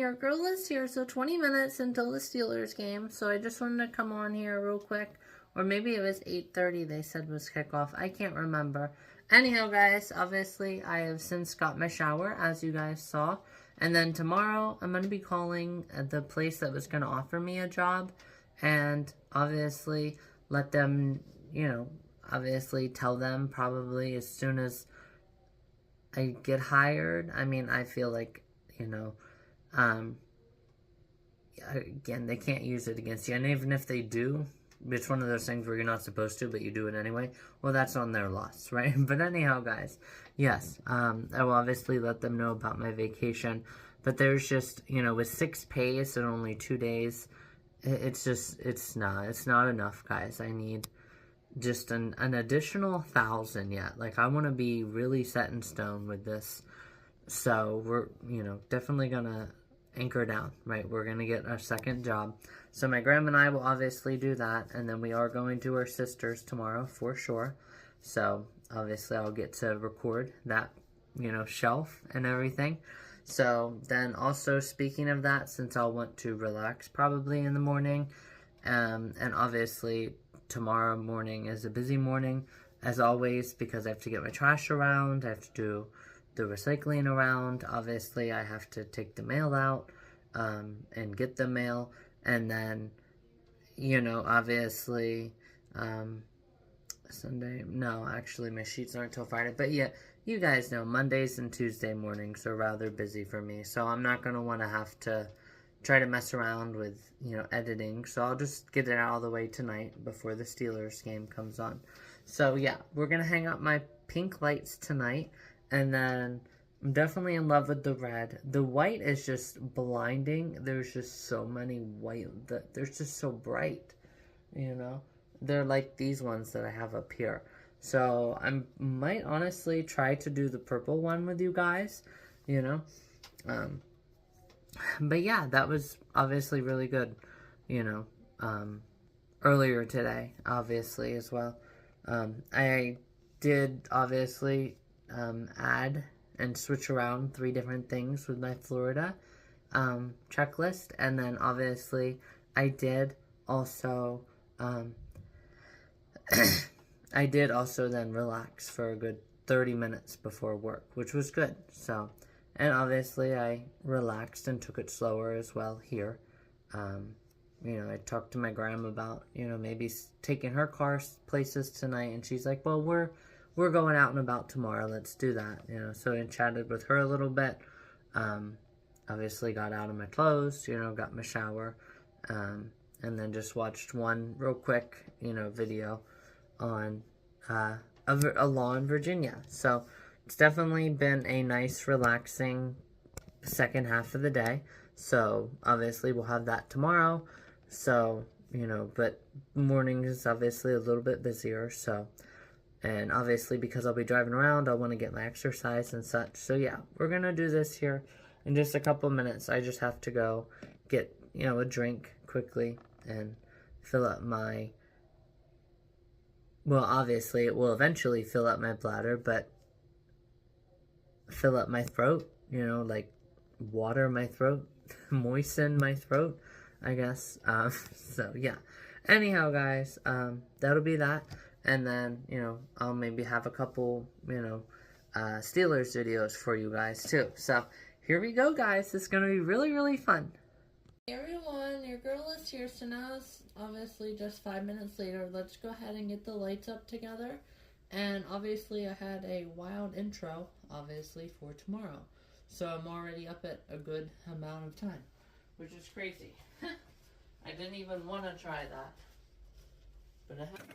your girl is here, so 20 minutes until the Steelers game, so I just wanted to come on here real quick, or maybe it was 8:30 they said was kickoff, I can't remember. Anyhow, guys, obviously, I have since got my shower, as you guys saw, and then tomorrow, I'm going to be calling the place that was going to offer me a job, and obviously, let them, obviously tell them probably as soon as I get hired. I mean, I feel like, again, they can't use it against you. And even if they do, it's one of those things where you're not supposed to, but you do it anyway. Well, that's on their loss, right? But anyhow, guys, yes, I will obviously let them know about my vacation. But there's just, with 6 pays and only 2 days, it's not enough, guys. I need just an additional 1,000 yet. Like, I want to be really set in stone with this. So we're, definitely gonna anchor down, right? We're gonna get our second job. So my grandma and I will obviously do that, and then we are going to our sister's tomorrow for sure. So obviously I'll get to record that, shelf and everything. So then also, speaking of that, since I'll want to relax probably in the morning, and obviously tomorrow morning is a busy morning, as always, because I have to get my trash around, I have to do the recycling around, obviously I have to take the mail out, and get the mail, and then, obviously, Sunday, no, actually my sheets aren't till Friday, but yeah, you guys know, Mondays and Tuesday mornings are rather busy for me, so I'm not going to want to have to try to mess around with, editing, so I'll just get it out of the way tonight before the Steelers game comes on. So yeah, we're going to hang up my pink lights tonight, and then I'm definitely in love with the red. The white is just blinding. There's just so many white, they're just so bright, They're like these ones that I have up here. So I might honestly try to do the purple one with you guys, But yeah, that was obviously really good, earlier today, obviously, as well. I did, obviously, add and switch around 3 different things with my Florida checklist, and then, obviously, I did also, I did also then relax for a good 30 minutes before work, which was good, so... And obviously, I relaxed and took it slower as well here. I talked to my grandma about, maybe taking her car places tonight. And she's like, well, we're going out and about tomorrow. Let's do that. So I chatted with her a little bit. Obviously got out of my clothes, got my shower. And then just watched one real quick, video on a law in Virginia. So... It's definitely been a nice, relaxing second half of the day. So, obviously, we'll have that tomorrow. So, but morning is obviously a little bit busier. So, and obviously, because I'll be driving around, I want to get my exercise and such. So, yeah, we're going to do this here in just a couple minutes. I just have to go get, a drink quickly and fill up my... Well, obviously, it will eventually fill up my bladder, but... fill up my throat, like water my throat, moisten my throat, I guess. So yeah. Anyhow, guys, that'll be that. And then, I'll maybe have a couple, Steelers videos for you guys too. So here we go, guys. It's gonna be really, really fun. Hey everyone, your girl is here. So now it's obviously just 5 minutes later. Let's go ahead and get the lights up together. And obviously I had a wild intro, obviously, for tomorrow. So I'm already up at a good amount of time, which is crazy. I didn't even want to try that. But I have...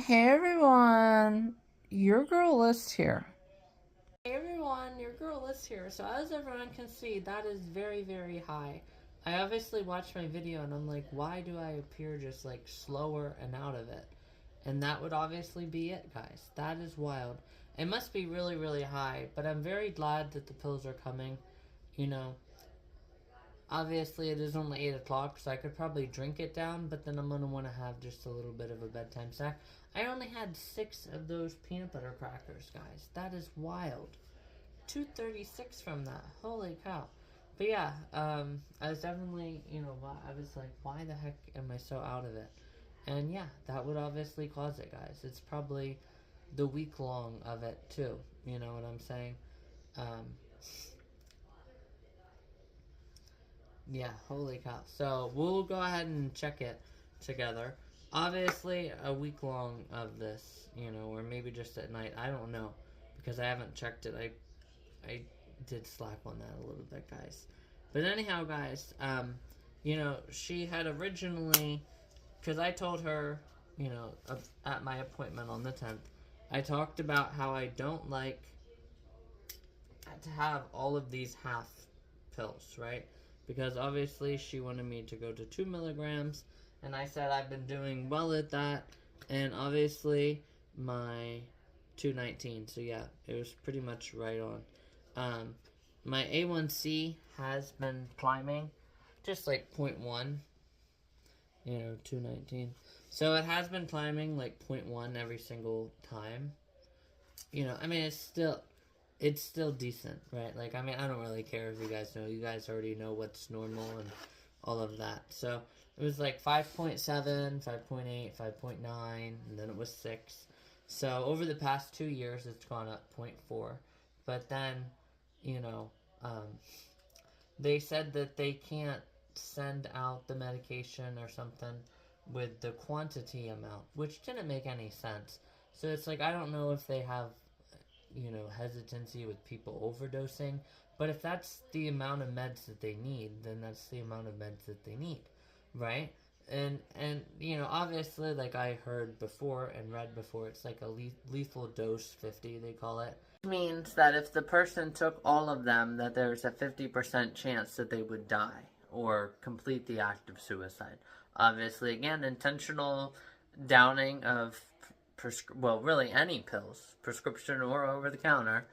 Hey everyone, your girl List here. Hey everyone, your girl List here. So as everyone can see, that is very, very high. I obviously watched my video and I'm like, why do I appear just like slower and out of it? And that would obviously be it, guys. That is wild. It must be really, really high, but I'm very glad that the pills are coming. You know, obviously it is only 8 o'clock, so I could probably drink it down, but then I'm going to want to have just a little bit of a bedtime snack. I only had 6 of those peanut butter crackers, guys. That is wild. 236 from that. Holy cow. But yeah, I was definitely, I was like, why the heck am I so out of it? And yeah, that would obviously cause it, guys. It's probably the week long of it, too. You know what I'm saying? Um, Yeah, holy cow. So we'll go ahead and check it together. Obviously, a week long of this, or maybe just at night. I don't know because I haven't checked it. I did slack on that a little bit, guys. But anyhow, guys, she had originally, because I told her, at my appointment on the 10th, I talked about how I don't like to have all of these half pills, right? Because obviously she wanted me to go to 2 milligrams, and I said I've been doing well at that, and obviously my 219. So yeah, it was pretty much right on. My A1C has been climbing, just like 0.1, 219. So it has been climbing like 0.1 every single time. I mean, it's still decent, right? Like, I mean, I don't really care if you guys know. You guys already know what's normal and all of that. So it was like 5.7, 5.8, 5.9, and then it was 6. So over the past 2 years, it's gone up 0.4. But then, you know, um, they said that they can't send out the medication or something with the quantity amount, which didn't make any sense. So it's like, I don't know if they have hesitancy with people overdosing. But if that's the amount of meds that they need, then that's the amount of meds that they need, right? And obviously, like I heard before and read before, it's like a lethal dose 50, they call it. Which means that if the person took all of them, that there's a 50% chance that they would die or complete the act of suicide. Obviously, again, intentional downing of really any pills, prescription or over the counter,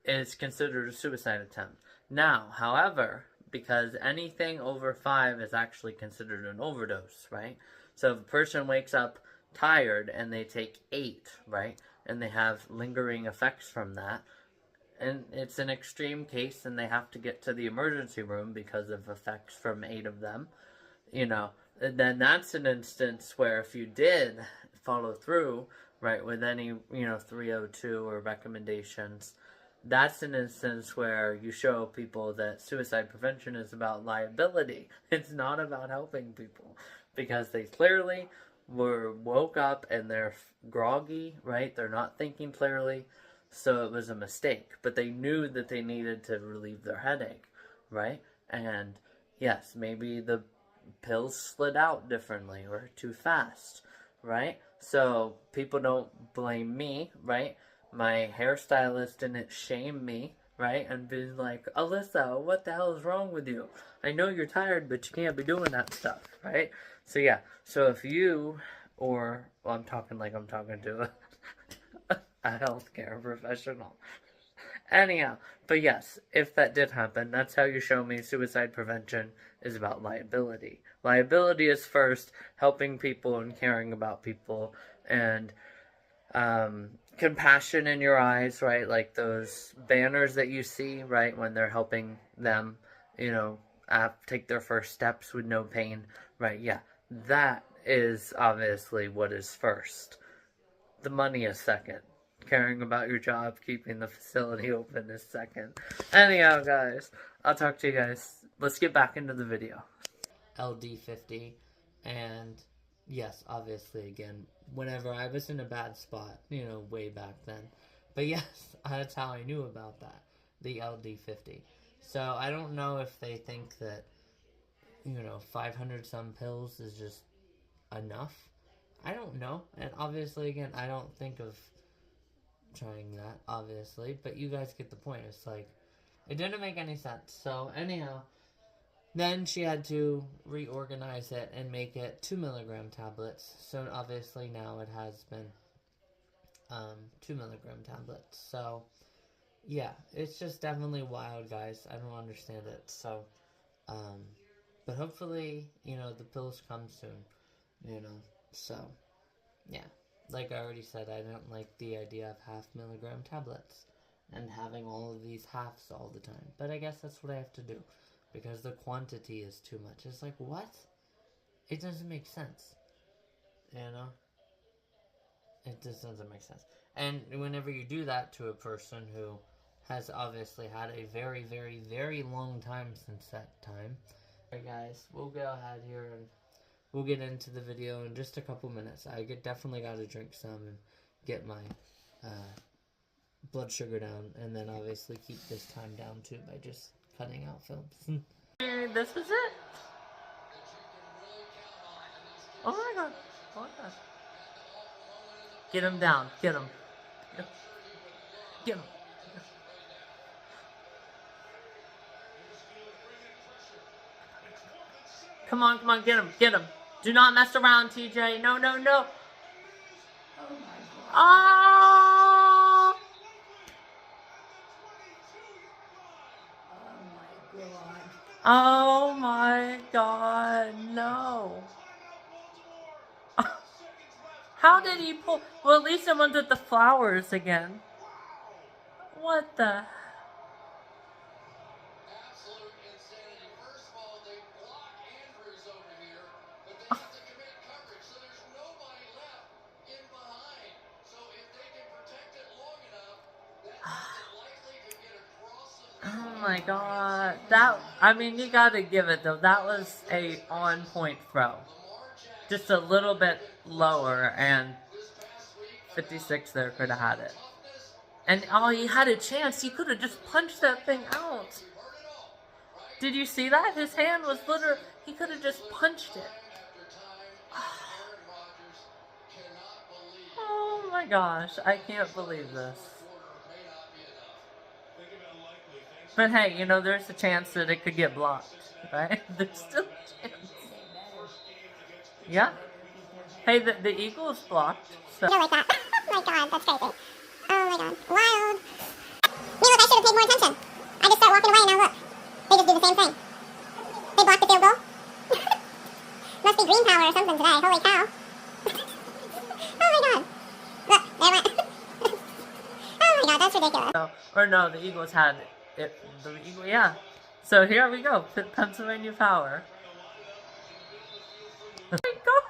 is considered a suicide attempt. Now, however, because anything over 5 is actually considered an overdose, right? So if a person wakes up tired and they take 8, right, and they have lingering effects from that, and it's an extreme case and they have to get to the emergency room because of effects from 8 of them, then that's an instance where if you did follow through, right, with any, 302 or recommendations, that's an instance where you show people that suicide prevention is about liability. It's not about helping people because they clearly woke up and they're groggy, right? They're not thinking clearly, so it was a mistake. But they knew that they needed to relieve their headache, right? And yes, maybe the pills slid out differently or too fast, right? So people don't blame me, right? My hairstylist didn't shame me, right? And be like, Alyssa, what the hell is wrong with you? I know you're tired, but you can't be doing that stuff, right? So yeah, so if you, I'm talking like I'm talking to a healthcare professional. Anyhow, but yes, if that did happen, that's how you show me suicide prevention is about liability. Liability is first helping people and caring about people and compassion in your eyes, right? Like those banners that you see, right, when they're helping them, take their first steps with no pain, right? Yeah, that is obviously what is first. The money is second. Caring about your job, keeping the facility open is second. Anyhow, guys, I'll talk to you guys. Let's get back into the video. LD50, and yes, obviously, again, whenever I was in a bad spot, way back then. But yes, that's how I knew about that, the LD50. So I don't know if they think that, 500 some pills is just enough. I don't know. And obviously, again, I don't think of trying that, obviously. But you guys get the point. It's like, it didn't make any sense. So, anyhow, then she had to reorganize it and make it 2 milligram tablets. So, obviously, now it has been 2 milligram tablets. So, yeah, it's just definitely wild, guys. I don't understand it. So, but hopefully, the pills come soon, So, yeah. Like I already said, I don't like the idea of 0.5 milligram tablets and having all of these halves all the time. But I guess that's what I have to do because the quantity is too much. It's like, what? It doesn't make sense. It just doesn't make sense. And whenever you do that to a person who has obviously had a very, very, very long time since that time. Alright guys, we'll go ahead here and we'll get into the video in just a couple minutes. I definitely got to drink some and get my blood sugar down, and then obviously keep this time down too by just cutting out films. This was it. Oh my god. Oh my god. Get him down. Get him. Get him. Come on, come on, get him, get him. Do not mess around, TJ. No, no, no. Oh! Oh my god, no. How did he pull? Well, at least someone did the flowers again. What the? Absolute insanity. First of all, they block Andrews over here, but they have to commit coverage, so there's nobody left in behind. So if they can protect it long enough, that means it likely could get across the field. Oh my god. That, I mean, you gotta give it though. That was a on-point throw. Just a little bit lower, and 56 there could have had it. And he had a chance. He could have just punched that thing out. Did you see that? His hand was literally, he could have just punched it. Oh my gosh, I can't believe this. But hey, there's a chance that it could get blocked, right? There's still a chance. Yeah. Hey, the Eagles blocked. So. You don't like that. Oh my god, that's crazy. Oh my god. Wild. You look, I should have paid more attention. I just start walking away and now look. They just do the same thing. They blocked the field goal. Must be green power or something today. Holy cow. Oh my god. Look, there went. Oh my god, that's ridiculous. So, or no, the Eagles had it. Yeah. So here we go. Pennsylvania power. Oh my god.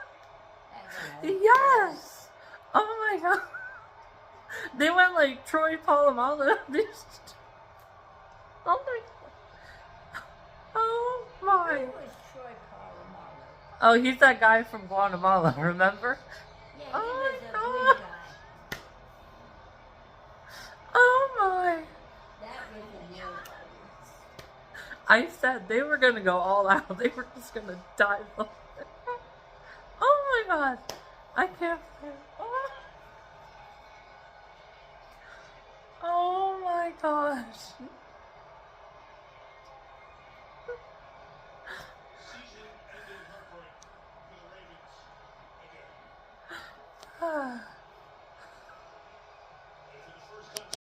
Yes! Oh my god. They went like Troy Polamalu. Oh my god. Oh my. Who was Troy Polamalu? Oh, he's that guy from Guatemala, remember? Yeah, he Oh was my a god. good guy. Oh my. That was a new one. I said they were gonna go all out. They were just gonna dive over. Oh my god. I can't. Oh my gosh.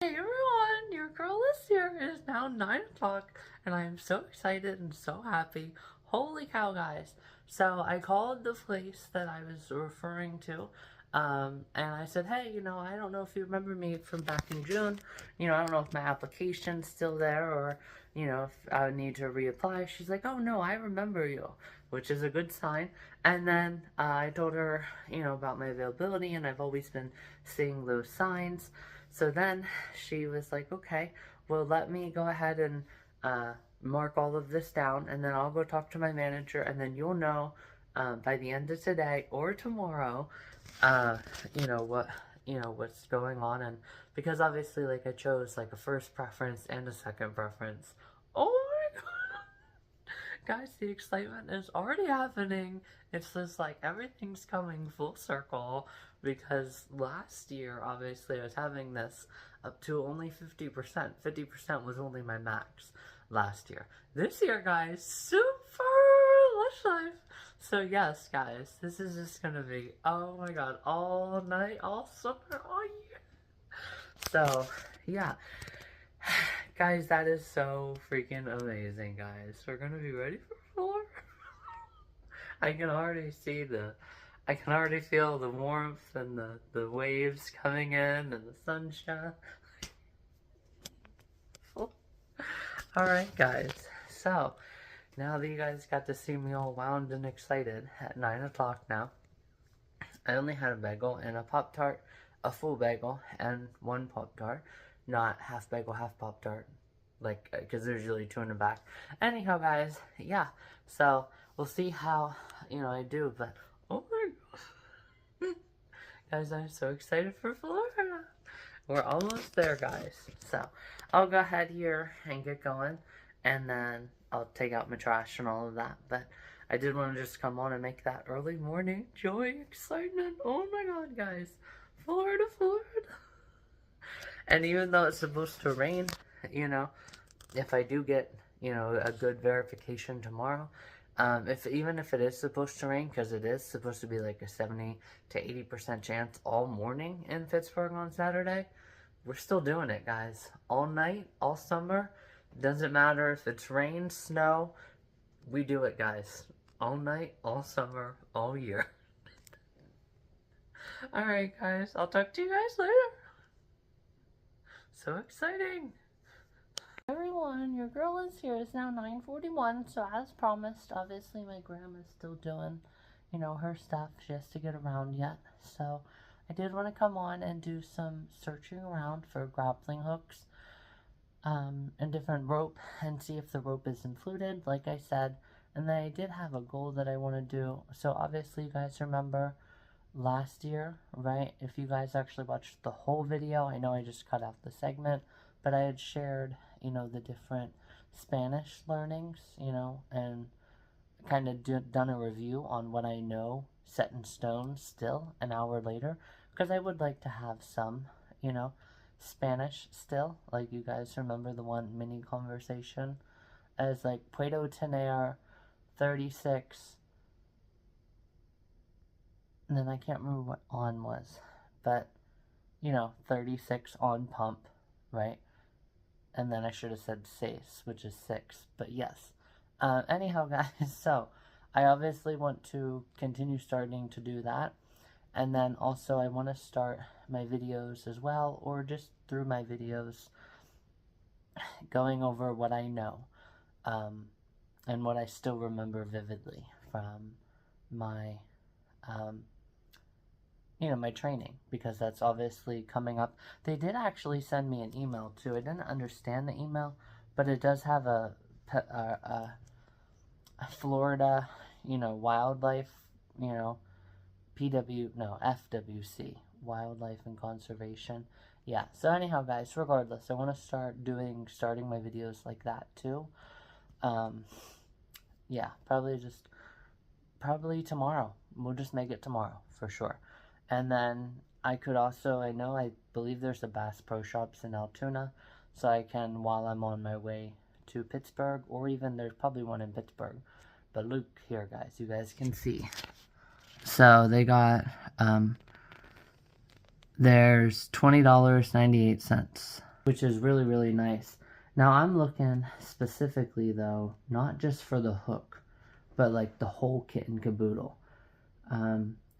Hey everyone, your girl is here. It is now 9 o'clock and I am so excited and so happy. Holy cow, guys. So I called the place that I was referring to, and I said, hey, I don't know if you remember me from back in June. I don't know if my application's still there or, if I would need to reapply. She's like, oh no, I remember you, which is a good sign. And then I told her, about my availability, and I've always been seeing those signs. So then she was like, okay, well, let me go ahead and mark all of this down, and then I'll go talk to my manager, and then you'll know by the end of today or tomorrow, what's going on. And because obviously, like, I chose like a first preference and a second preference. Oh my god, guys, the excitement is already happening. It's just like everything's coming full circle because last year, obviously, I was having this up to only 50%. 50% was only my max last year. This year, guys, super lush life. So yes, guys, this is just gonna be, oh my god, all night, all summer, all year. So, yeah. Guys, that is so freaking amazing, guys. We're gonna be ready for floor. I can already see I can already feel the warmth and the waves coming in and the sunshine. Alright, guys. So, now that you guys got to see me all wound and excited at 9 o'clock now, I only had a bagel and a Pop-Tart, a full bagel, and one Pop-Tart. Not half bagel, half Pop-Tart. Like, because there's usually two in the back. Anyhow, guys, yeah. So, we'll see how, I do. But, oh my god. Guys, I'm so excited for Florida. We're almost there, guys. So, I'll go ahead here and get going. And then I'll take out my trash and all of that. But I did want to just come on and make that early morning joy, excitement. Oh my god, guys. Florida, Florida. And even though it's supposed to rain, if I do get, a good verification tomorrow, even if it is supposed to rain, because it is supposed to be like a 70 to 80% chance all morning in Pittsburgh on Saturday, we're still doing it, guys. All night, all summer, doesn't matter if it's rain, snow, we do it, guys. All night, all summer, all year. Alright, guys, I'll talk to you guys later. So exciting! Everyone, your girl is here. It's now 9:41, so as promised, obviously my grandma's still doing, her stuff. She has to get around yet. So I did want to come on and do some searching around for grappling hooks and different rope and see if the rope is included, like I said. And then I did have a goal that I want to do. So obviously you guys remember last year, right? If you guys actually watched the whole video, I know I just cut out the segment, but I had shared, the different Spanish learnings, and kind of done a review on what I know set in stone still an hour later, because I would like to have some, Spanish still, like you guys remember the one mini conversation as like Puedo tener 36. And then I can't remember what on was, but, 36 on pump, right? And then I should have said 6, which is 6, but yes. Anyhow, guys, so I obviously want to continue starting to do that. And then also I want to start my videos as well, or just through my videos, going over what I know, and what I still remember vividly from my my training, because that's obviously coming up. They did actually send me an email too. I didn't understand the email, but it does have a Florida, wildlife, FWC, wildlife and conservation. Yeah, so anyhow, guys, regardless, I want to start starting my videos like that too. Yeah, probably tomorrow. We'll just make it tomorrow for sure. And then I believe there's a Bass Pro Shops in Altoona, so I can, while I'm on my way to Pittsburgh, or even there's probably one in Pittsburgh. But look here, guys, you guys can see. So they got, there's $20.98, which is really, really nice. Now I'm looking specifically though, not just for the hook, but like the whole kit and caboodle.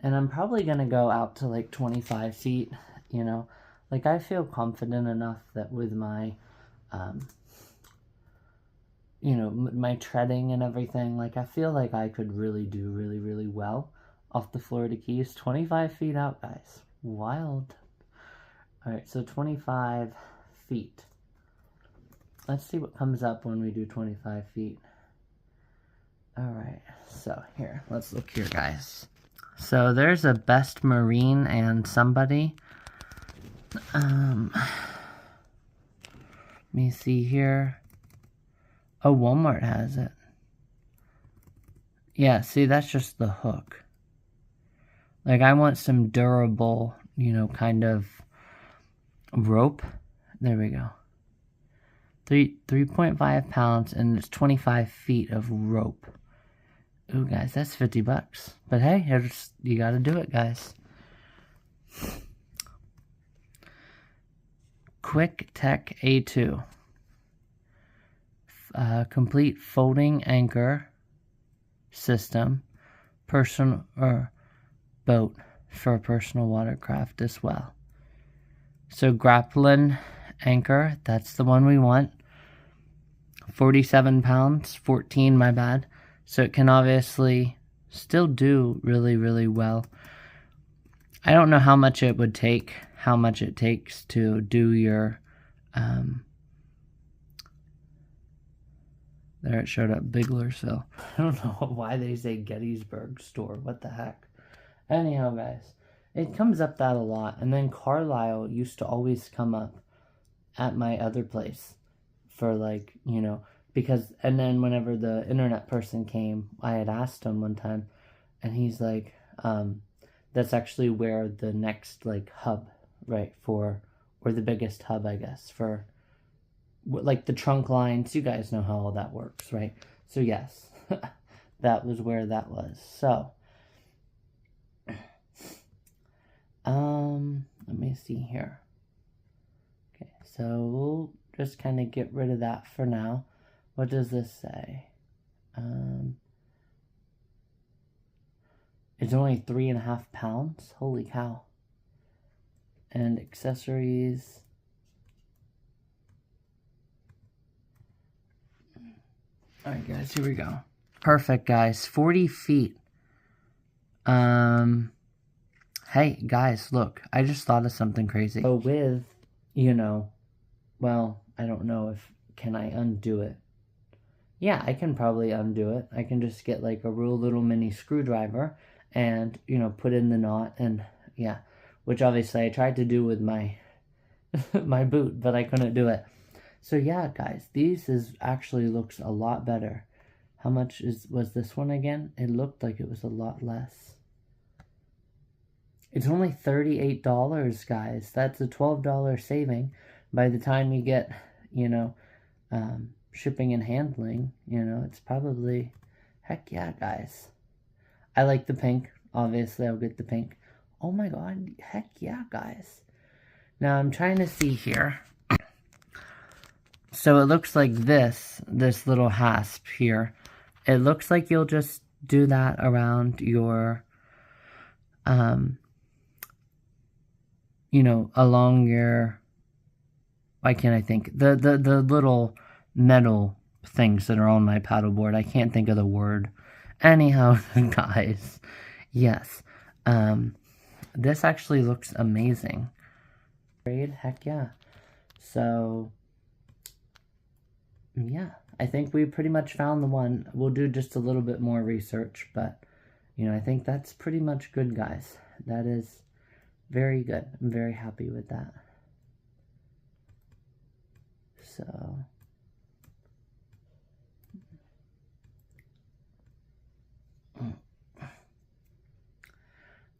And I'm probably going to go out to like 25 feet, Like I feel confident enough that with my, my treading and everything, like I feel like I could really do really, really well off the Florida Keys. 25 feet out, guys. Wild. Alright, so 25 feet. Let's see what comes up when we do 25 feet. Alright, so here, let's look here, guys. So there's a Best Marine and somebody. Let me see here. Oh, Walmart has it. Yeah, see, that's just the hook. Like, I want some durable, you know, kind of rope. There we go. 3.5 pounds, and it's 25 feet of rope. Ooh, guys, that's $50. But hey, you gotta do it, guys. Quick Tech A2. Complete folding anchor system. Personal boat for personal watercraft as well. So grappling anchor, that's the one we want. 47 pounds, 14 my bad. So it can obviously still do really, really well. I don't know how much it would take, how much it takes to do your, there it showed up, Biglersville. I don't know why they say Gettysburg store, what the heck. Anyhow, guys, it comes up that a lot. And then Carlisle used to always come up at my other place for, like, you know, because, and then whenever the internet person came, I had asked him one time, and he's like, that's actually where the next, like, hub, right, for, or the biggest hub, I guess, for, like, the trunk lines. You guys know how all that works, right? So, yes, that was where that was. So, let me see here. Okay, so we'll just kind of get rid of that for now. What does this say? It's only 3.5 pounds. Holy cow. And accessories. Alright, guys, here we go. Perfect, guys. 40 feet. Hey, guys, look. I just thought of something crazy. So with, you know, well, I don't know if, can I undo it? Yeah, I can probably undo it. I can just get, like, a real little mini screwdriver and, you know, put in the knot and, yeah. Which, obviously, I tried to do with my, my boot, but I couldn't do it. So, yeah, guys, these actually looks a lot better. How much was this one again? It looked like it was a lot less. It's only $38, guys. That's a $12 saving. By the time you get, you know, shipping and handling, you know, it's probably, heck yeah, guys. I like the pink. Obviously, I'll get the pink. Oh my god, heck yeah, guys. Now, I'm trying to see here. So it looks like this little hasp here. It looks like you'll just do that around your, you know, along your, why can't I think? The little metal things that are on my paddleboard. I can't think of the word. Anyhow, guys, yes. This actually looks amazing. Heck yeah. So, yeah, I think we pretty much found the one. We'll do just a little bit more research, but, you know, I think that's pretty much good, guys. That is very good. I'm very happy with that. So,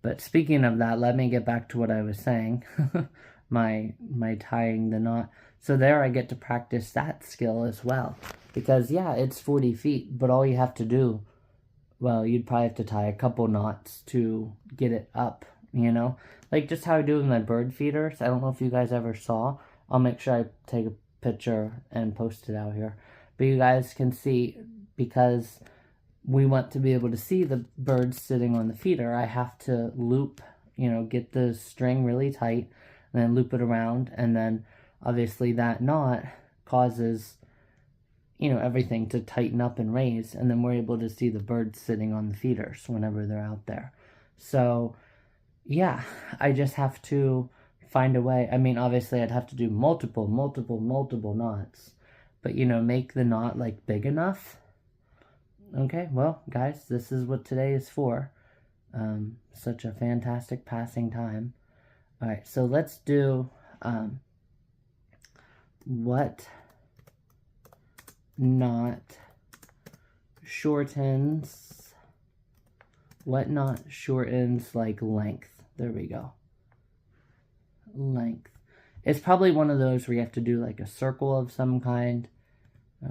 but speaking of that, let me get back to what I was saying. my tying the knot. So there I get to practice that skill as well. Because, yeah, it's 40 feet, but all you have to do, well, you'd probably have to tie a couple knots to get it up, you know? Like just how I do with my bird feeders. I don't know if you guys ever saw. I'll make sure I take a picture and post it out here. But you guys can see, because we want to be able to see the birds sitting on the feeder, I have to loop, you know, get the string really tight, and then loop it around, and then obviously that knot causes, you know, everything to tighten up and raise, and then we're able to see the birds sitting on the feeders whenever they're out there. So, yeah, I just have to find a way. I mean, obviously I'd have to do multiple knots, but, you know, make the knot, like, big enough. Okay, well, guys, this is what today is for. Such a fantastic passing time. Alright, so let's do, what knot shortens What knot shortens like length? There we go. Length. It's probably one of those where you have to do like a circle of some kind.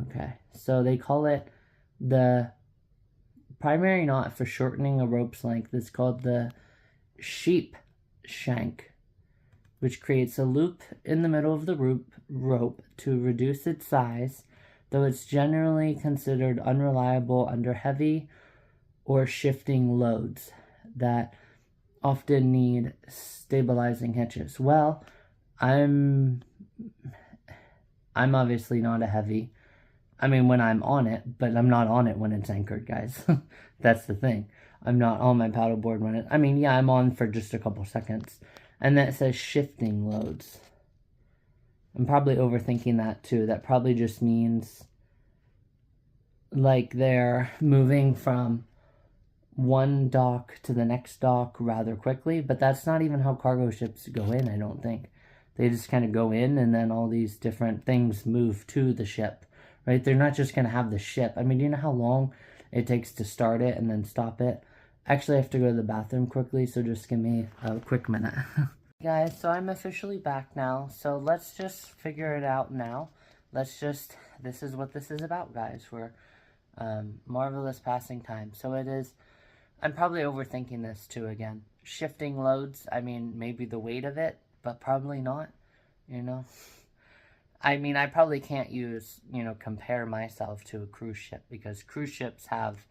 Okay, so they call it the primary knot for shortening a rope's length is called the sheep shank, which creates a loop in the middle of the rope to reduce its size, though it's generally considered unreliable under heavy or shifting loads that often need stabilizing hitches. Well, I'm obviously not a heavy. I mean, when I'm on it, but I'm not on it when it's anchored, guys. That's the thing. I'm not on my paddleboard when it... I mean, yeah, I'm on for just a couple seconds. And that says shifting loads. I'm probably overthinking that, too. That probably just means, like, they're moving from one dock to the next dock rather quickly. But that's not even how cargo ships go in, I don't think. They just kind of go in, and then all these different things move to the ship. Right? They're not just going to have the ship. I mean, do you know how long it takes to start it and then stop it? Actually, I have to go to the bathroom quickly, so just give me a quick minute. Guys, so I'm officially back now, so let's just figure it out now. This is what this is about, guys. We're marvelous passing time. So it is, I'm probably overthinking this too again. Shifting loads, I mean, maybe the weight of it, but probably not, you know? I mean, I probably can't compare myself to a cruise ship, because cruise ships have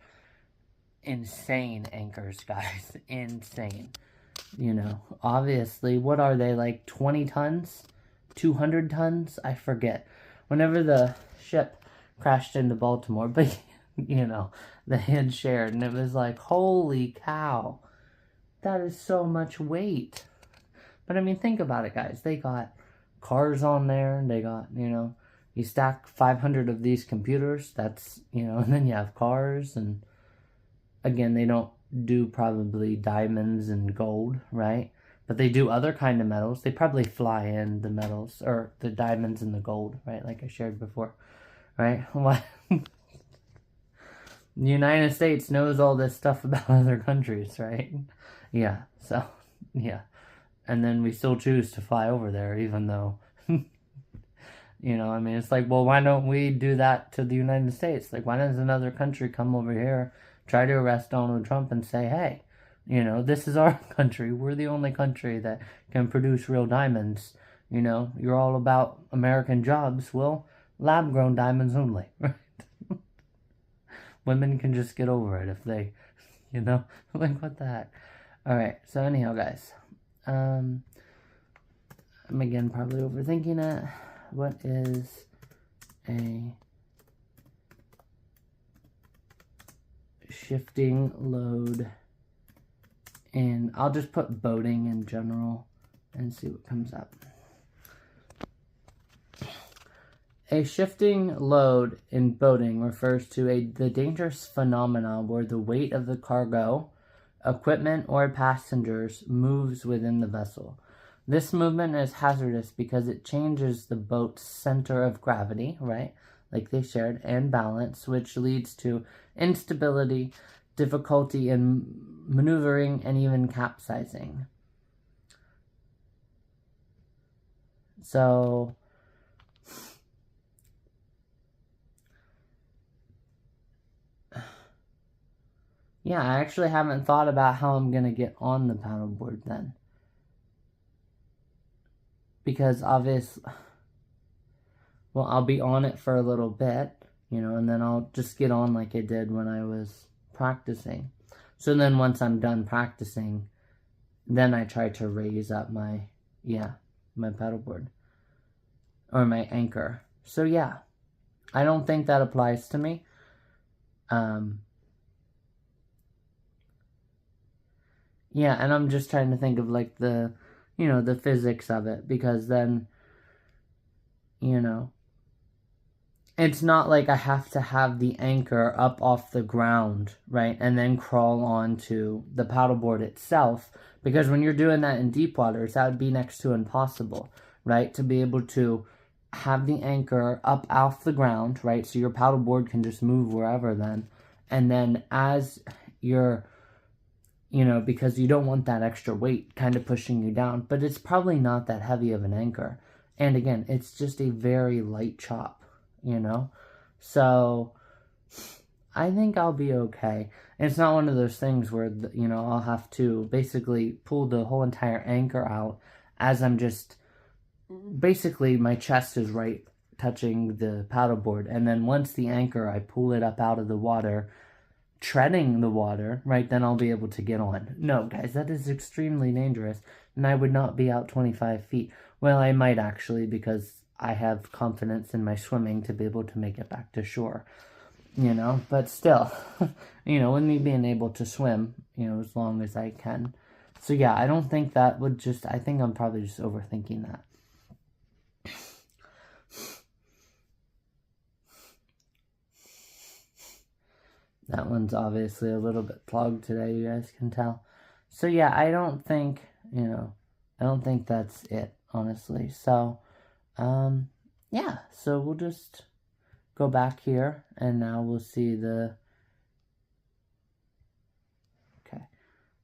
insane anchors, guys. Insane. You know, obviously, what are they, like 20 tons? 200 tons? I forget. Whenever the ship crashed into Baltimore, but, you know, they had shared, and it was like, holy cow, that is so much weight. But, I mean, think about it, guys. They got cars on there, and they got, you stack 500 of these computers, that's, and then you have cars, and again, they don't do probably diamonds and gold, right? But they do other kind of metals. They probably fly in the metals, or the diamonds and the gold, right? Like I shared before, right? What? The United States knows all this stuff about other countries, right? Yeah, so, yeah. And then we still choose to fly over there, even though, I mean, it's like, well, why don't we do that to the United States? Like, why does another country come over here, try to arrest Donald Trump and say, hey, this is our country. We're the only country that can produce real diamonds. You're all about American jobs. Well, lab-grown diamonds only, right? Women can just get over it if they, like, what the heck? All right, so anyhow, guys. I'm again probably overthinking it. What is a shifting load in, I'll just put boating in general and see what comes up. A shifting load in boating refers to the dangerous phenomena where the weight of the cargo, equipment, or passengers moves within the vessel. This movement is hazardous because it changes the boat's center of gravity, right? Like they shared, and balance, which leads to instability, difficulty in maneuvering, and even capsizing. So, yeah, I actually haven't thought about how I'm going to get on the paddleboard then. Because obviously, well, I'll be on it for a little bit, and then I'll just get on like I did when I was practicing. So then once I'm done practicing, then I try to raise up my paddleboard. Or my anchor. So yeah, I don't think that applies to me. Yeah, and I'm just trying to think of, like, the physics of it, because then, it's not like I have to have the anchor up off the ground, right, and then crawl onto the paddleboard itself, because when you're doing that in deep waters, that would be next to impossible, right, to be able to have the anchor up off the ground, right, so your paddleboard can just move wherever then, and then as you're you know, because you don't want that extra weight kind of pushing you down, but it's probably not that heavy of an anchor. And again, it's just a very light chop, you know? So I think I'll be okay. And it's not one of those things where, you know, I'll have to basically pull the whole entire anchor out as I'm just, basically my chest is right touching the paddleboard. And then once the anchor, I pull it up out of the water, treading the water, right, then I'll be able to get on. No, guys, that is extremely dangerous, and I would not be out 25 feet. Well, I might actually, because I have confidence in my swimming to be able to make it back to shore, you know, but still, you know, with me being able to swim, you know, as long as I can. So yeah, I don't think that would just, I think I'm probably just overthinking that. That one's obviously a little bit plugged today, you guys can tell. So yeah, I don't think, you know, I don't think that's it, honestly. So, yeah, so we'll just go back here, and now we'll see the, okay.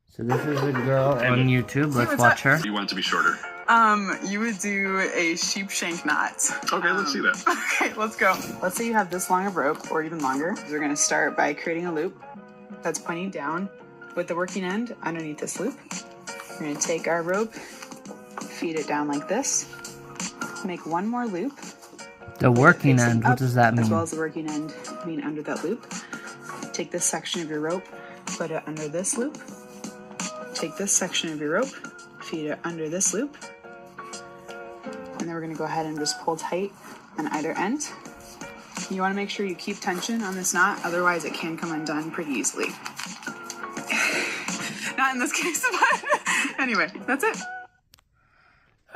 So this is a girl on YouTube, let's watch her. You want it to be shorter? You would do a sheep shank knot. Okay, let's see that. Okay, let's go. Let's say you have this long of rope, or even longer. We're gonna start by creating a loop that's pointing down with the working end underneath this loop. We're gonna take our rope, feed it down like this, make one more loop. The working end, what does that mean? As well as the working end being under that loop. Take this section of your rope, put it under this loop. Take this section of your rope, feed it under this loop. And then we're gonna go ahead and just pull tight on either end. You wanna make sure you keep tension on this knot, otherwise it can come undone pretty easily. Not in this case, but anyway, that's it.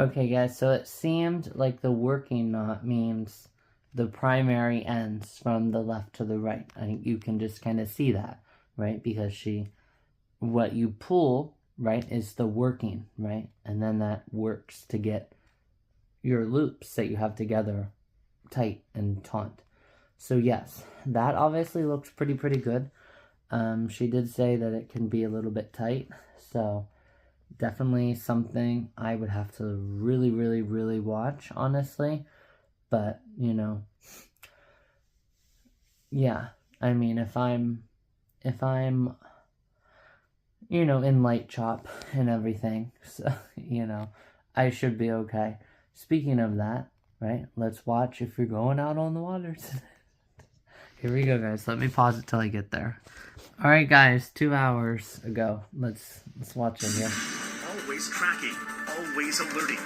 Okay guys, so it seemed like the working knot means the primary ends from the left to the right. I think you can just kind of see that, right? Because what you pull, right, is the working, right? And then that works to get your loops that you have together tight and taut. So yes, that obviously looks pretty good. She did say that it can be a little bit tight, so definitely something I would have to really watch, honestly. But, you know, yeah, I mean, if I'm, you know, in light chop and everything, so, you know, I should be okay. Speaking of that, right, let's watch if you're going out on the water. Here we go, guys. Let me pause it till I get there. All right, guys, 2 hours ago. Let's watch it here. Always tracking, always alerting.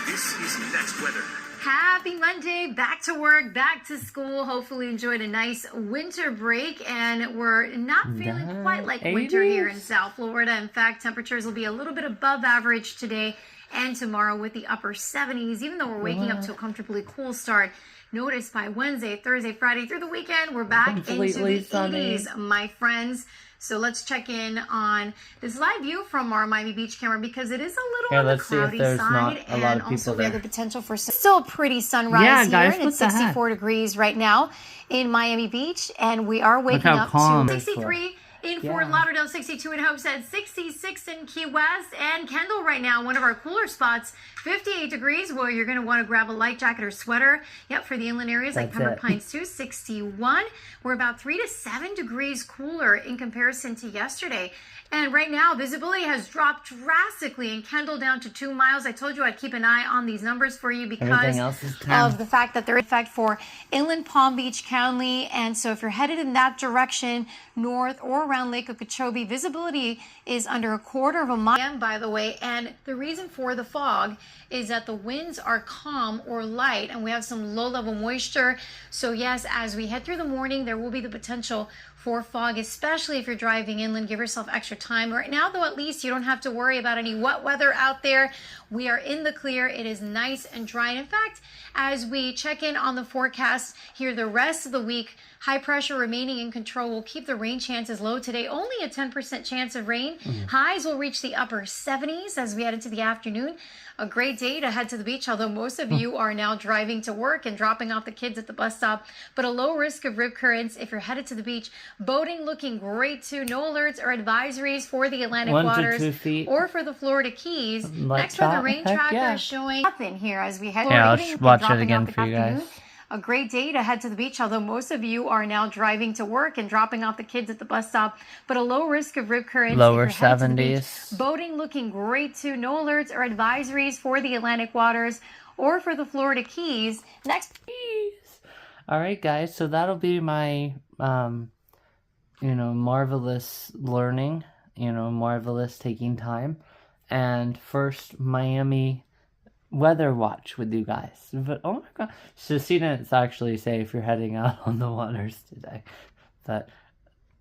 This is Next Weather. Happy Monday, back to work, back to school. Hopefully enjoyed a nice winter break, and we're not feeling quite like winter here in South Florida. In fact, temperatures will be a little bit above average today and tomorrow with the upper 70s, even though we're waking up to a comfortably cool start. Notice by Wednesday, Thursday, Friday through the weekend, we're back into the 80s, my friends. So let's check in on this live view from our Miami Beach camera, because it is a little on the cloudy side, and also we have the potential for still a pretty sunrise here, and it's 64 degrees right now in Miami Beach, and we are waking up to 63 in Fort Lauderdale, 62 in Homestead, 66 in Key West, and Kendall right now, one of our cooler spots, 58 degrees, where you're going to want to grab a light jacket or sweater. Yep, for the inland areas like Pembroke Pines too, 61. We're about 3 to 7 degrees cooler in comparison to yesterday. And right now, visibility has dropped drastically in Kendall down to 2 miles. I told you I'd keep an eye on these numbers for you because of the fact that they're in effect for inland Palm Beach County. And so if you're headed in that direction, north or around Lake Okeechobee, visibility is under 1/4 of a mile, by the way. And the reason for the fog is that the winds are calm or light, and we have some low-level moisture. So yes, as we head through the morning, there will be the potential for fog, especially if you're driving inland. Give yourself extra time. Right now, though, at least you don't have to worry about any wet weather out there. We are in the clear. It is nice and dry. And in fact, as we check in on the forecast here the rest of the week, high pressure remaining in control will keep the rain chances low today. Only a 10% chance of rain. Highs will reach the upper 70s as we head into the afternoon. A great day to head to the beach, although most of you are now driving to work and dropping off the kids at the bus stop. But a low risk of rip currents if you're headed to the beach. Boating looking great too. No alerts or advisories for the Atlantic 1 to waters 2 feet. or for the Florida Keys. Like Next, for the rain heck tracker yeah. is showing up in here as we head Yeah, I'll boating and watch it dropping again off the for you guys. afternoon. A great day to head to the beach, although most of you are now driving to work and dropping off the kids at the bus stop. But a low risk of rip currents. Lower if you're headed to the beach. 70s. Boating looking great too. No alerts or advisories for the Atlantic waters or for the Florida Keys. Next. Alright guys, so that'll be my, marvelous learning, marvelous taking time. And first, Miami weather watch with you guys. But oh my god, so she didn't actually say if you're heading out on the waters today, but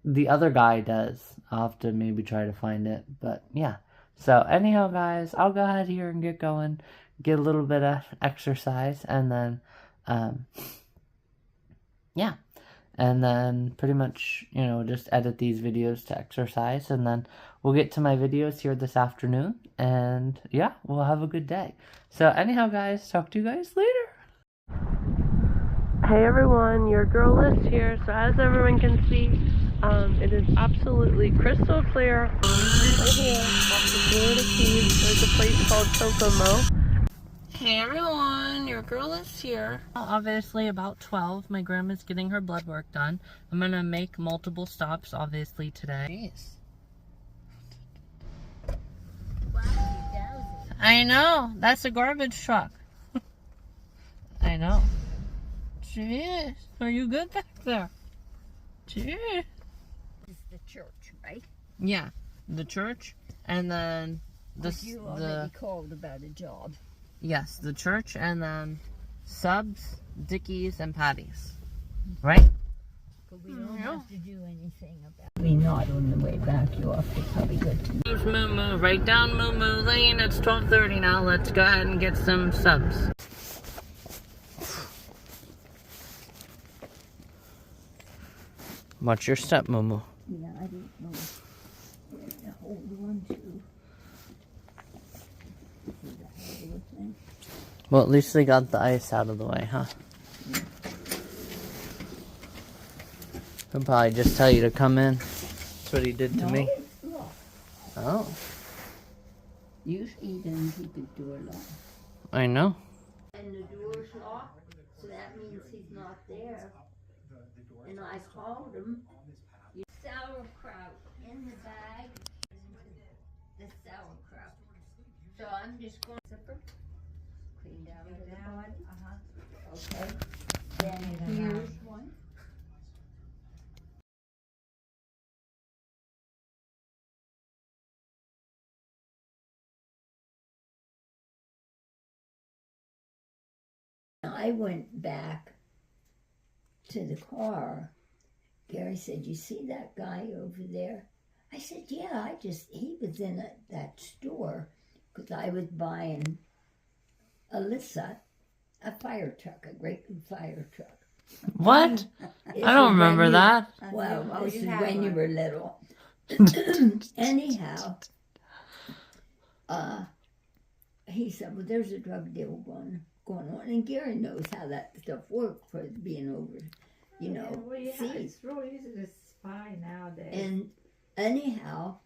the other guy does. I'll have to maybe try to find it, but yeah. So anyhow guys, I'll go ahead here and get going, get a little bit of exercise, and then yeah, and then pretty much just edit these videos to exercise, and then we'll get to my videos here this afternoon, and yeah, we'll have a good day. So anyhow guys, talk to you guys later. Hey everyone, your girl is here. So as everyone can see, it is absolutely crystal clear. Right here, off the Florida Keys, there's a place called Kokomo. Hey everyone, your girl is here. Obviously about 12, my grandma's getting her blood work done. I'm gonna make multiple stops obviously today. Jeez. I know, that's a garbage truck. I know. Jeez, are you good back there? Jeez. This is the church, right? Yeah, the church, and then You already called about a job. yes, the church, and then Subs, Dickies, and Patty's. Right? But we don't have to do anything about it. We're not on the way back. You'll have to probably go to Here's Moo Moo, right down Moo Moo Lane. It's 12:30 now. Let's go ahead and get some subs. Watch your step, Moo Moo. Yeah, I don't know where to hold on to. Is that how you think? Well, at least they got the ice out of the way, huh? He'll probably just tell you to come in. That's what he did to me. it's locked. Oh, Usually he doesn't keep his door locked. I know. And the door's locked, so that means he's not there. And I called him. Sauerkraut in the bag. The sauerkraut. So I'm just going to zipper. Clean down to the bottom. Okay. Then here's one. I went back to the car. Gary said, "You see that guy over there?" I said, "Yeah, he was in that store because I was buying Alyssa a fire truck, a great big fire truck." What? I don't remember that. Well, this is when you were little. Anyhow, he said, "Well, there's a drug deal going on," and Gary knows how that stuff works for being over, seas. It's real easy to spy nowadays. And anyhow,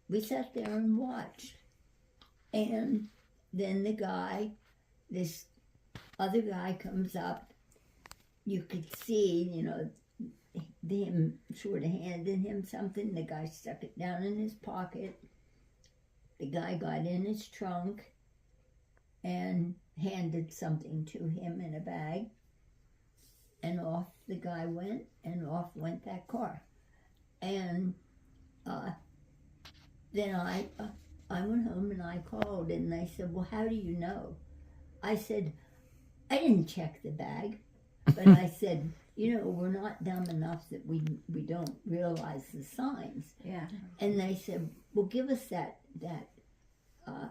we sat there and watched, and then this other guy comes up. You could see, them sort of handing him something. The guy stuck it down in his pocket. The guy got in his trunk and handed something to him in a bag. And off the guy went, and off went that car. And then I went home and I called, and they said, "Well, how do you know?" I said, "I didn't check the bag." But I said, we're not dumb enough that we don't realize the signs. Yeah. And they said, "Well, give us that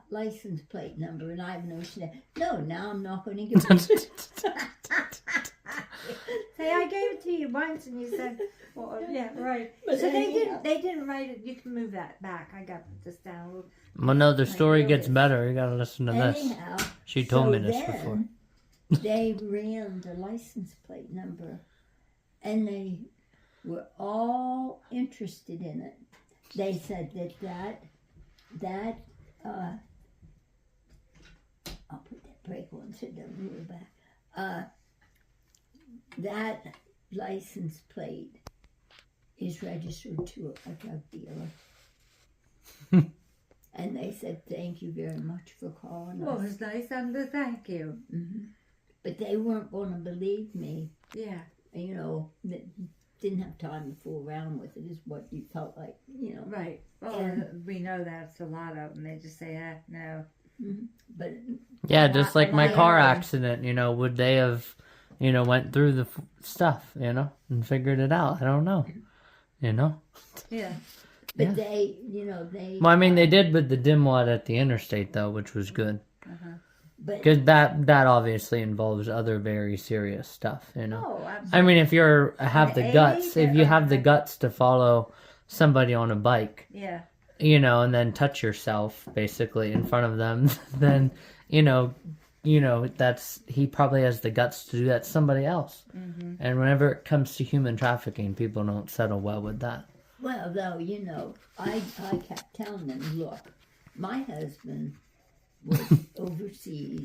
license plate number." And I have no, now I'm not going to give it. Say, I gave it to you once, and you said, well, yeah, right. But So anyhow- they didn't write it. You can move that back. I got this down a little. Well, no, the story know gets this. better. You gotta listen to this. Anyhow, She told me so this then before. They ran the license plate number, and they were all interested in it. They said that I'll put that brake on so it doesn't move back. That license plate is registered to a drug dealer. And they said, thank you very much for calling Well, us. it's nice of them to thank you. But they weren't going to believe me. Yeah. You know, that didn't have time to fool around with it, is what you felt like, you know. Right. Well, And- we know that's a lot of them. They just say, no. But Yeah, just like my car Yeah. accident, you know, would they have, you know, went through the stuff, you know, and figured it out? I don't know, you know. Yeah. But Yeah. they, you know, they. Well, I mean, they did with the dimwad at the interstate, though, which was good. But Because that obviously involves other very serious stuff, you know. Oh, absolutely. I mean, if you have the An guts, aid if you or- have the guts to follow somebody on a bike, Yeah. you know, and then touch yourself basically in front of them, then you know, that's he probably has the guts to do that to somebody else. And whenever it comes to human trafficking, people don't settle well with that. well, though, you know, I kept telling them, look, my husband was overseas